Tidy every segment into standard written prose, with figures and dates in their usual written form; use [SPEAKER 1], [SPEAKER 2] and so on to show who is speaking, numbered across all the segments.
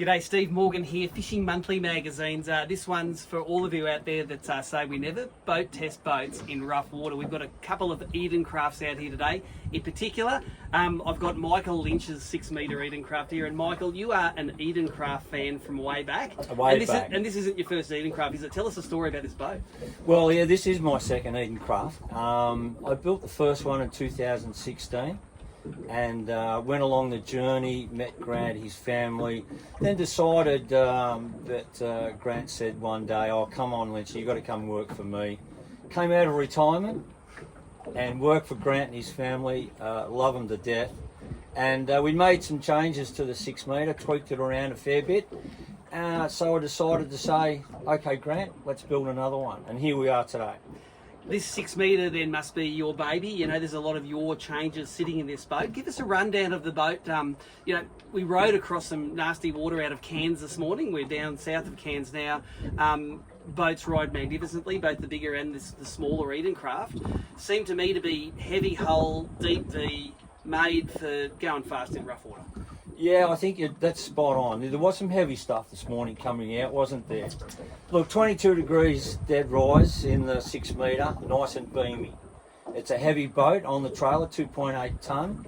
[SPEAKER 1] G'day, Steve Morgan here, Fishing Monthly magazines. This one's for all of you out there that say we never boat test boats in rough water. We've got a couple of Edencrafts out here today. In particular, I've got Michael Lynch's 6 metre Edencraft here. And Michael, you are an Edencraft fan from way back. And this isn't your first Edencraft, is it? Tell us a story about this boat.
[SPEAKER 2] Well, yeah, this is my second Edencraft. I built the first one in 2016. And went along the journey, met Grant, his family, then decided that Grant said one day, "Oh, come on, Lynch, you've got to come work for me." Came out of retirement and worked for Grant and his family, love them to death. And we made some changes to the 6 metre, tweaked it around a fair bit. So I decided to say, "Okay, Grant, let's build another one." And here we are today.
[SPEAKER 1] This 6 metre then must be your baby. You know, there's a lot of your changes sitting in this boat. Give us a rundown of the boat. You know, we rode across some nasty water out of Cairns this morning. We're down south of Cairns now. Boats ride magnificently, both the bigger and the smaller Edencraft. Seem to me to be heavy hull, deep V, made for going fast in rough water.
[SPEAKER 2] Yeah, I think that's spot on. There was some heavy stuff this morning coming out, wasn't there? Look, 22 degrees dead rise in the 6 metre, nice and beamy. It's a heavy boat on the trailer, 2.8 tonne.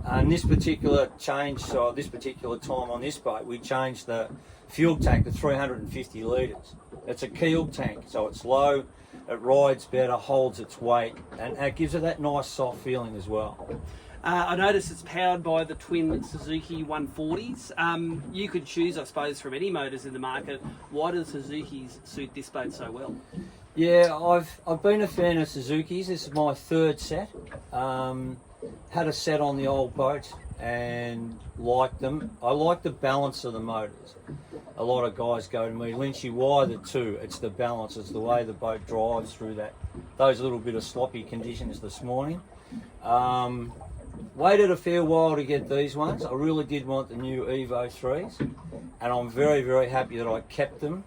[SPEAKER 2] And this particular this particular time on this boat, we changed the fuel tank to 350 litres. It's a keel tank, so it's low, it rides better, holds its weight, and it gives it that nice soft feeling as well.
[SPEAKER 1] I noticed it's powered by the twin Suzuki 140s. You could choose, I suppose, from any motors in the market. Why do the Suzukis suit this boat so well?
[SPEAKER 2] Yeah, I've been a fan of Suzukis. This is my third set. Had a set on the old boat and liked them. I like the balance of the motors. A lot of guys go to me, "Lynchy, why the two?" It's the balance. It's the way the boat drives through those little bit of sloppy conditions this morning. Waited a fair while to get these ones. I really did want the new Evo 3s, and I'm very, very happy that I kept them,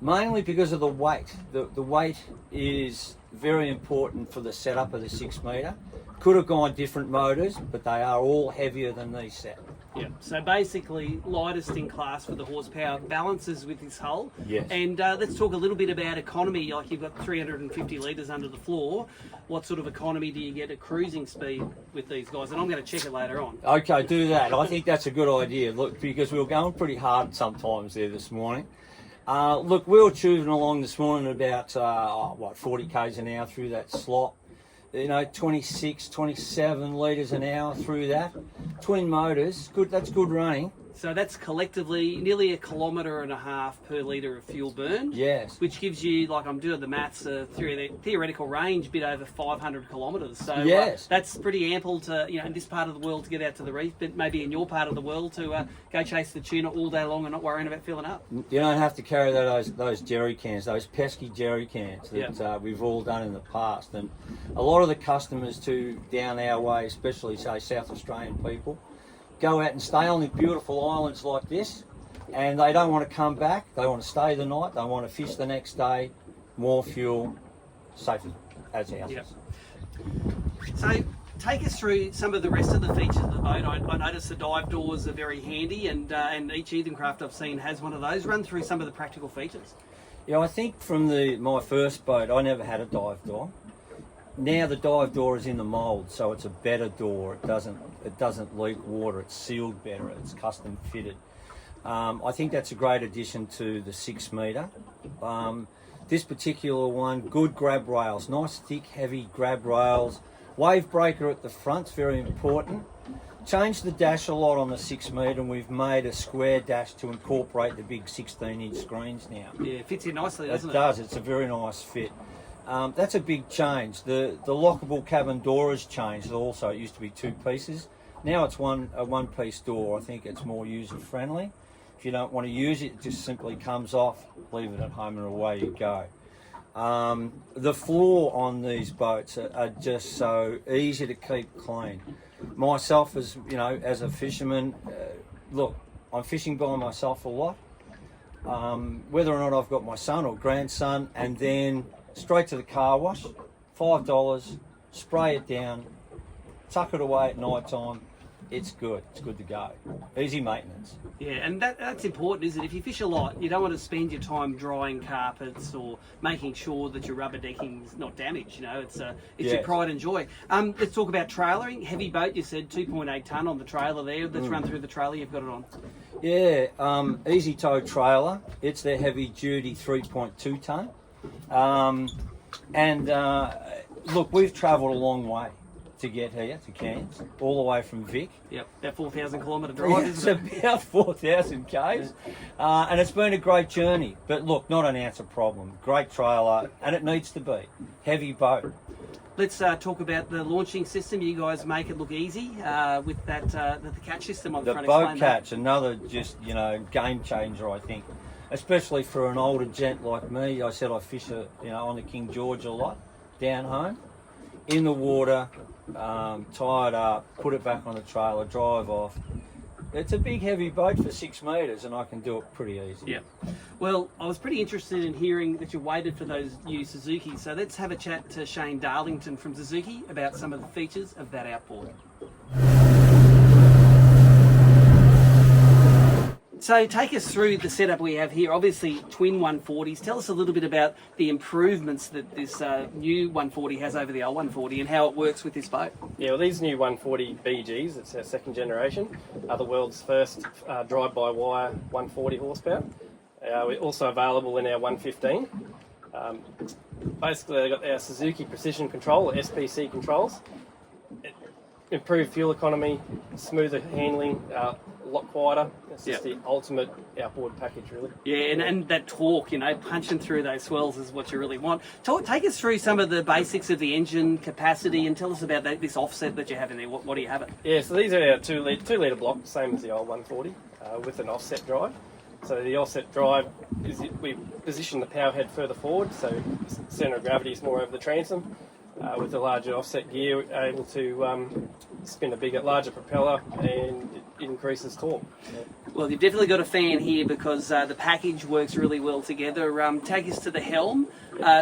[SPEAKER 2] mainly because of the weight. The weight is very important for the setup of the 6 metre. Could have gone different motors, but they are all heavier than these set.
[SPEAKER 1] Yeah, so basically lightest in class for the horsepower, balances with this hull.
[SPEAKER 2] Yes.
[SPEAKER 1] And let's talk a little bit about economy. Like, you've got 350 litres under the floor. What sort of economy do you get at cruising speed with these guys? And I'm going to check it later on.
[SPEAKER 2] Okay, do that. I think that's a good idea. Look, because we were going pretty hard sometimes there this morning. Look, we were choosing along this morning about 40 k's an hour through that slot. You know, 26, 27 litres an hour through that. Twin motors, good. That's good running.
[SPEAKER 1] So that's collectively nearly 1.5 kilometres per litre of fuel burned.
[SPEAKER 2] Yes.
[SPEAKER 1] Which gives you, like I'm doing the maths, theoretical range, a bit over 500 kilometres. So
[SPEAKER 2] yes.
[SPEAKER 1] That's pretty ample to, you know, in this part of the world to get out to the reef, but maybe in your part of the world to go chase the tuna all day long and not worrying about filling up.
[SPEAKER 2] You don't have to carry those jerry cans, those pesky jerry cans that we've all done in the past. And a lot of the customers down our way, especially say South Australian people, go out and stay on the beautiful islands like this, and they don't want to come back. They want to stay the night. They want to fish the next day. More fuel, safer as ours.
[SPEAKER 1] Yep. So take us through some of the rest of the features of the boat. I noticed the dive doors are very handy, and each Edencraft I've seen has one of those. Run through some of the practical features.
[SPEAKER 2] Yeah, I think from my first boat, I never had a dive door. Now the dive door is in the mould, so it's a better door. It doesn't leak water. It's sealed better. It's custom fitted. I think that's a great addition to the 6 metre. This particular one, good grab rails, nice thick, heavy grab rails. Wave breaker at the front's very important. Changed the dash a lot on the 6 metre, and we've made a square dash to incorporate the big 16-inch screens now.
[SPEAKER 1] Yeah, it fits in nicely, doesn't it?
[SPEAKER 2] It does. It's a very nice fit. That's a big change. The lockable cabin door has changed also. It used to be 2 pieces. Now it's a one-piece door. I think it's more user-friendly. If you don't want to use it, it just simply comes off, leave it at home, and away you go. The floor on these boats are just so easy to keep clean. Myself, as a fisherman, look, I'm fishing by myself a lot. Whether or not I've got my son or grandson, and then straight to the car wash, $5, spray it down, tuck it away at night time, it's good. It's good to go. Easy maintenance.
[SPEAKER 1] Yeah, and that's important, isn't it? If you fish a lot, you don't want to spend your time drying carpets or making sure that your rubber decking's not damaged. You know, it's your pride and joy. Let's talk about trailering. Heavy boat, you said 2.8 tonne on the trailer there. Let's run through the trailer you've got it on.
[SPEAKER 2] Yeah, easy tow trailer. It's their heavy duty 3.2 tonne. Look, we've travelled a long way to get here to Cairns, all the way from Vic.
[SPEAKER 1] Yep, about 4,000 kilometre drive, isn't it?
[SPEAKER 2] It's about 4,000 k's, and it's been a great journey. But look, not an ounce of problem. Great trailer, and it needs to be. Heavy boat.
[SPEAKER 1] Let's talk about the launching system. You guys make it look easy with that the catch system on the front.
[SPEAKER 2] The boat catch, another just game changer, I think, especially for an older gent like me. I said I fish on the King George a lot down home, in the water, tie it up, put it back on the trailer, drive off. It's a big heavy boat for 6 metres, and I can do it pretty easy.
[SPEAKER 1] Yeah. Well, I was pretty interested in hearing that you waited for those new Suzuki, so let's have a chat to Shane Darlington from Suzuki about some of the features of that outboard. So take us through the setup we have here. Obviously, twin 140s. Tell us a little bit about the improvements that this new 140 has over the old 140 and how it works with this boat.
[SPEAKER 3] Yeah, well, these new 140 BGs, it's our second generation, are the world's first drive-by-wire 140 horsepower. We're also available in our 115. Basically, they've got our Suzuki Precision Control, or SPC controls. Improved fuel economy, smoother handling, a lot quieter. It's just the ultimate outboard package, really. Yeah,
[SPEAKER 1] and that torque, punching through those swells is what you really want. Take us through some of the basics of the engine capacity and tell us about this offset that you have in there. What do you have it?
[SPEAKER 3] Yeah, so these are our 2 litre block, same as the old 140, with an offset drive. So the offset drive we position the power head further forward, so the centre of gravity is more over the transom. With the larger offset gear, we're able to spin a larger propeller, and it increases torque.
[SPEAKER 1] Well, you've definitely got a fan here because the package works really well together. Take us to the helm.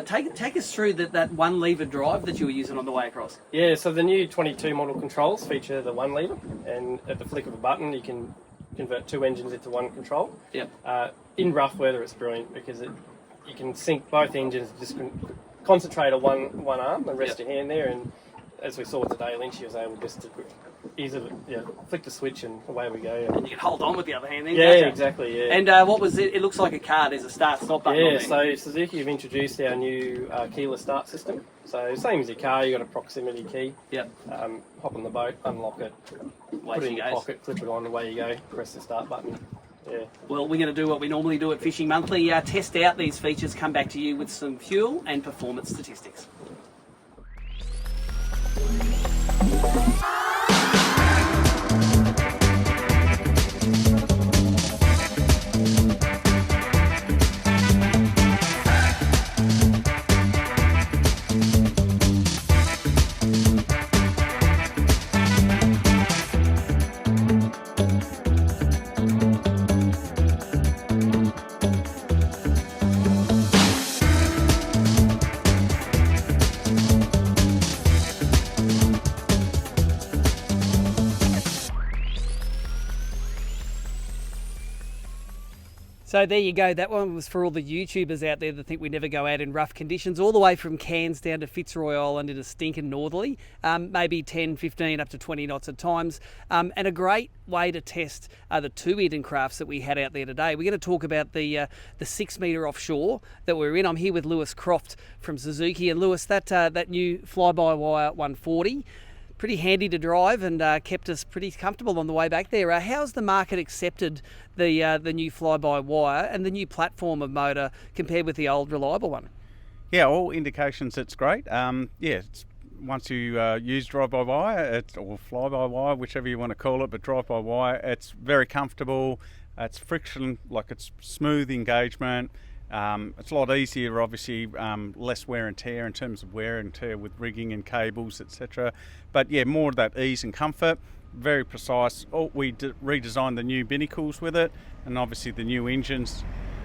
[SPEAKER 1] Take us through that 1 lever drive that you were using on the way across.
[SPEAKER 3] Yeah, so the new 22 model controls feature the 1 lever, and at the flick of a button, you can convert 2 engines into 1 control.
[SPEAKER 1] Yep.
[SPEAKER 3] In rough weather, it's brilliant because you can sync both engines. Just concentrate on one arm and rest your hand there, and as we saw today, Lynchy was able just to easily flick the switch and away we go.
[SPEAKER 1] And you can hold on with the other hand then,
[SPEAKER 3] yeah, exactly, yeah.
[SPEAKER 1] And what was it? It looks like a car. There's a start-stop button on there.
[SPEAKER 3] So Suzuki have introduced our new keyless start system. So same as your car, you've got a proximity key.
[SPEAKER 1] Yep.
[SPEAKER 3] Hop on the boat, unlock it, put it in your pocket, clip it on, away you go, press the start button. Yeah. Well,
[SPEAKER 1] we're going to do what we normally do at Fishing Monthly, test out these features, come back to you with some fuel and performance statistics. So there you go. That one was for all the YouTubers out there that think we never go out in rough conditions, all the way from Cairns down to Fitzroy Island in a stinking northerly, maybe 10, 15, up to 20 knots at times. And a great way to test the 2 Edencrafts that we had out there today. We're going to talk about the 6 metre offshore that we're in. I'm here with Lewis Croft from Suzuki. And Lewis, that new fly-by-wire 140, pretty handy to drive and kept us pretty comfortable on the way back there. How's the market accepted the new fly-by-wire and the new platform of motor compared with the old reliable one?
[SPEAKER 4] Yeah, all indications it's great. Once you use drive-by-wire, or fly-by-wire, whichever you want to call it, but drive-by-wire, it's very comfortable. It's friction, it's smooth engagement. It's a lot easier, obviously, less wear and tear in terms of wear and tear with rigging and cables, etc. But yeah, more of that ease and comfort, very precise. We redesigned the new binnacles with it, and obviously the new engines.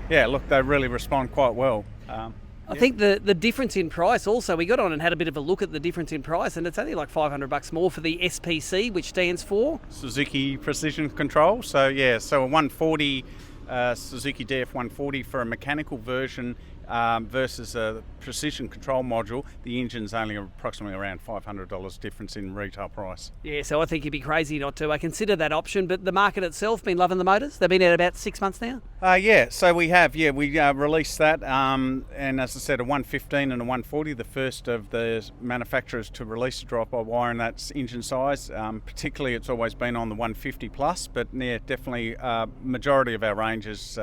[SPEAKER 4] Yeah, look, they really respond quite well.
[SPEAKER 1] I think the difference in price also, we got on and had a bit of a look at the difference in price, and it's only like $500 more for the SPC, which stands for
[SPEAKER 4] Suzuki Precision Control. So a 140 Suzuki DF 140 for a mechanical version versus a precision control module. The engine's only approximately around $500 difference in retail price.
[SPEAKER 1] Yeah, so I think you'd be crazy not to. I consider that option, but the market itself been loving the motors. They've been out about 6 months now.
[SPEAKER 4] So we have. We released that, and as I said, a 115 and a 140, the first of the manufacturers to release a drive-by-wire in that engine size. Particularly, it's always been on the 150 plus, but definitely majority of our range is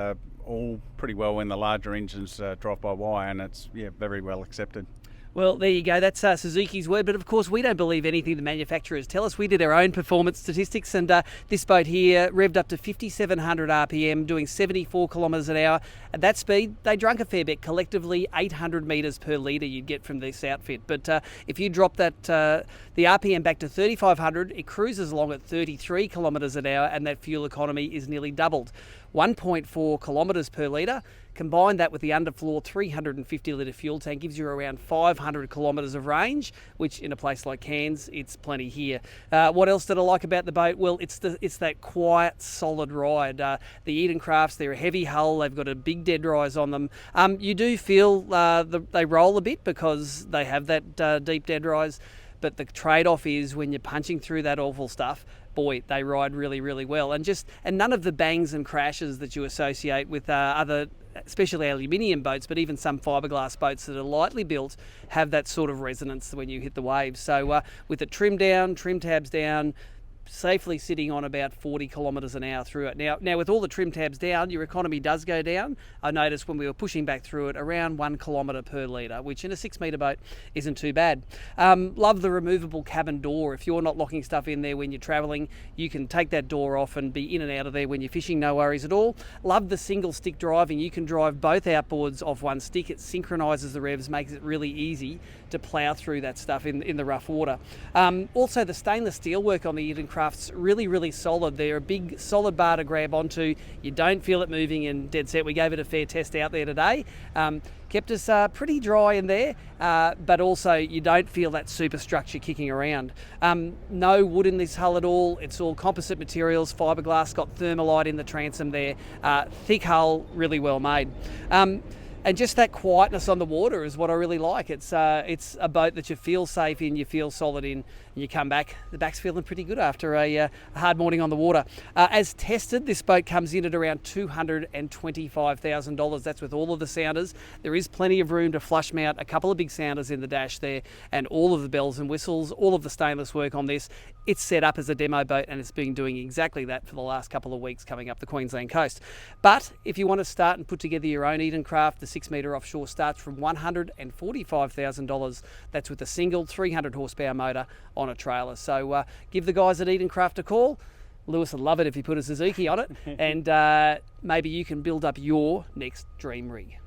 [SPEAKER 4] all pretty well in the larger engines drive-by-wire, and it's very well accepted.
[SPEAKER 1] Well, there you go. That's Suzuki's word. But of course, we don't believe anything the manufacturers tell us. We did our own performance statistics, and this boat here revved up to 5,700 RPM, doing 74 kilometres an hour. At that speed, they drunk a fair bit. Collectively, 800 metres per litre you'd get from this outfit. But if you drop that the RPM back to 3,500, it cruises along at 33 kilometres an hour, and that fuel economy is nearly doubled. 1.4 kilometres per litre. Combine that with the underfloor 350 litre fuel tank, gives you around 500 kilometres of range, which in a place like Cairns, it's plenty here. What else did I like about the boat? Well, it's that quiet, solid ride. The Edencrafts, they're a heavy hull, they've got a big dead rise on them. You do feel they roll a bit because they have that deep dead rise, but the trade-off is when you're punching through that awful stuff, boy, they ride really, really well. And none of the bangs and crashes that you associate with other, especially aluminium boats, but even some fiberglass boats that are lightly built, have that sort of resonance when you hit the waves. So with the trim down, trim tabs down, safely sitting on about 40 kilometres an hour through it. Now with all the trim tabs down, your economy does go down. I noticed when we were pushing back through it, around 1 kilometre per litre, which in a 6 metre boat isn't too bad. Love the removable cabin door. If you're not locking stuff in there when you're travelling, you can take that door off and be in and out of there when you're fishing, no worries at all. Love the single stick driving. You can drive both outboards off one stick. It synchronises the revs, makes it really easy to plough through that stuff in the rough water. Also, the stainless steel work on the Edencraft's really, really solid. They're a big, solid bar to grab onto. You don't feel it moving, and dead set. We gave it a fair test out there today. Kept us pretty dry in there, but also you don't feel that superstructure kicking around. No wood in this hull at all. It's all composite materials, fiberglass, got thermalite in the transom there. Thick hull, really well made. And just that quietness on the water is what I really like. It's a boat that you feel safe in, you feel solid in, and you come back, the back's feeling pretty good after a hard morning on the water. As tested, this boat comes in at around $225,000. That's with all of the sounders. There is plenty of room to flush mount a couple of big sounders in the dash there, and all of the bells and whistles, all of the stainless work on this. It's set up as a demo boat, and it's been doing exactly that for the last couple of weeks coming up the Queensland coast. But if you want to start and put together your own Edencraft, the 6 metre offshore starts from $145,000. That's with a single 300 horsepower motor on a trailer. So give the guys at Edencraft a call. Lewis would love it if you put a Suzuki on it, and maybe you can build up your next dream rig.